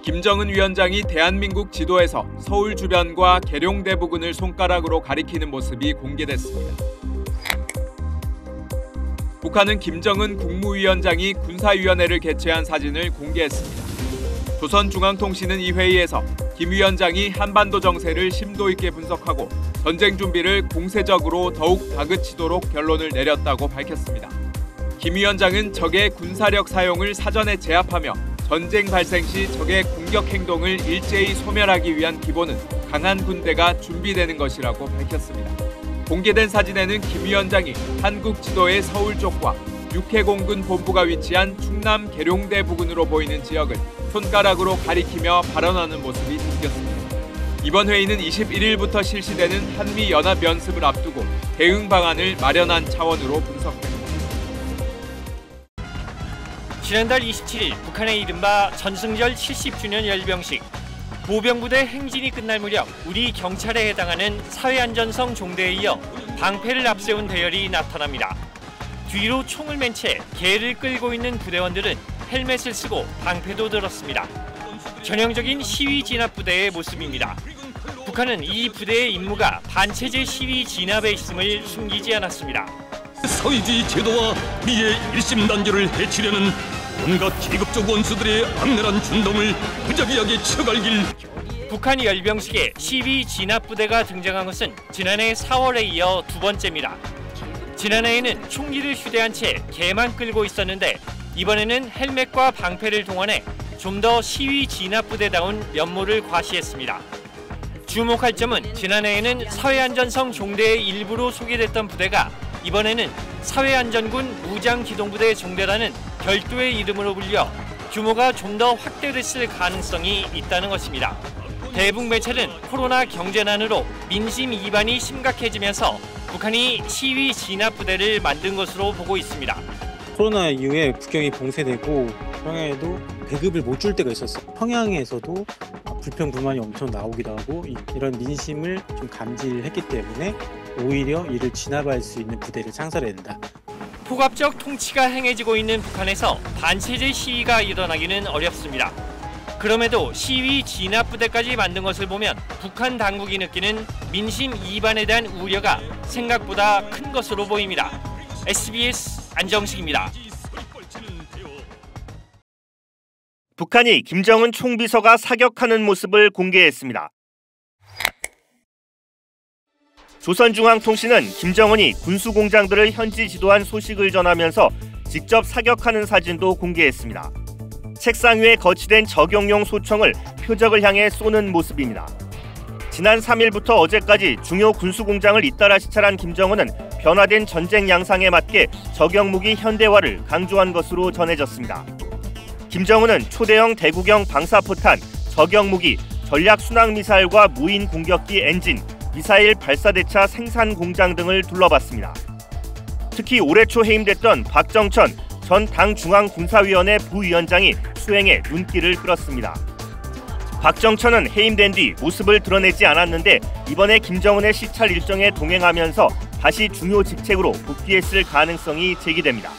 김정은 위원장이 대한민국 지도에서 서울 주변과 계룡대 부근을 손가락으로 가리키는 모습이 공개됐습니다. 북한은 김정은 국무위원장이 군사위원회를 개최한 사진을 공개했습니다. 조선중앙통신은 이 회의에서 김 위원장이 한반도 정세를 심도 있게 분석하고 전쟁 준비를 공세적으로 더욱 다그치도록 결론을 내렸다고 밝혔습니다. 김 위원장은 적의 군사력 사용을 사전에 제압하며 전쟁 발생 시 적의 공격 행동을 일제히 소멸하기 위한 기본은 강한 군대가 준비되는 것이라고 밝혔습니다. 공개된 사진에는 김 위원장이 한국 지도의 서울 쪽과 육해공군 본부가 위치한 충남 계룡대 부근으로 보이는 지역을 손가락으로 가리키며 발언하는 모습이 담겼습니다. 이번 회의는 21일부터 실시되는 한미연합 연습을 앞두고 대응 방안을 마련한 차원으로 분석됩니다. 지난달 27일 북한의 이른바 전승절 70주년 열병식, 보병부대 행진이 끝날 무렵 우리 경찰에 해당하는 사회안전성 종대에 이어 방패를 앞세운 대열이 나타납니다. 뒤로 총을 맨 채 개를 끌고 있는 부대원들은 헬멧을 쓰고 방패도 들었습니다. 전형적인 시위 진압 부대의 모습입니다. 북한은 이 부대의 임무가 반체제 시위 진압에 있음을 숨기지 않았습니다. 사회주의 제도와 미의 일심단결을 해치려는 온갖 계급적 원수들의 악랄한 준동을 무자비하게 쳐갈길. 북한 열병식에 시위 진압 부대가 등장한 것은 지난해 4월에 이어 두 번째입니다. 지난해에는 총기를 휴대한 채 개만 끌고 있었는데 이번에는 헬멧과 방패를 동원해 좀 더 시위 진압 부대다운 면모를 과시했습니다. 주목할 점은 지난해에는 사회안전성 종대의 일부로 소개됐던 부대가 이번에는 사회안전군 무장기동부대 종대라는 별도의 이름으로 불려 규모가 좀 더 확대됐을 가능성이 있다는 것입니다. 대북 매체는 코로나 경제난으로 민심 이반이 심각해지면서 북한이 시위 진압 부대를 만든 것으로 보고 있습니다. 코로나 이후에 국경이 봉쇄되고 평양에도 배급을 못 줄 때가 있었어요. 평양에서도 불평 불만이 엄청 나오기도 하고 이런 민심을 좀 감지했기 때문에 오히려 이를 진압할 수 있는 부대를 창설해야 된다. 폭압적 통치가 행해지고 있는 북한에서 반체제 시위가 일어나기는 어렵습니다. 그럼에도 시위 진압 부대까지 만든 것을 보면 북한 당국이 느끼는 민심 이반에 대한 우려가 생각보다 큰 것으로 보입니다. SBS 안정식입니다. 북한이 김정은 총비서가 사격하는 모습을 공개했습니다. 조선중앙통신은 김정은이 군수공장들을 현지 지도한 소식을 전하면서 직접 사격하는 사진도 공개했습니다. 책상 위에 거치된 저격용 소총을 표적을 향해 쏘는 모습입니다. 지난 3일부터 어제까지 중요 군수공장을 잇따라 시찰한 김정은은 변화된 전쟁 양상에 맞게 저격무기 현대화를 강조한 것으로 전해졌습니다. 김정은은 초대형 대구경 방사포탄, 저격무기, 전략순항미사일과 무인 공격기 엔진, 미사일 발사대차 생산 공장 등을 둘러봤습니다. 특히 올해 초 해임됐던 박정천 전 당중앙군사위원회 부위원장이 수행에 눈길을 끌었습니다. 박정천은 해임된 뒤 모습을 드러내지 않았는데 이번에 김정은의 시찰 일정에 동행하면서 다시 중요 직책으로 복귀했을 가능성이 제기됩니다.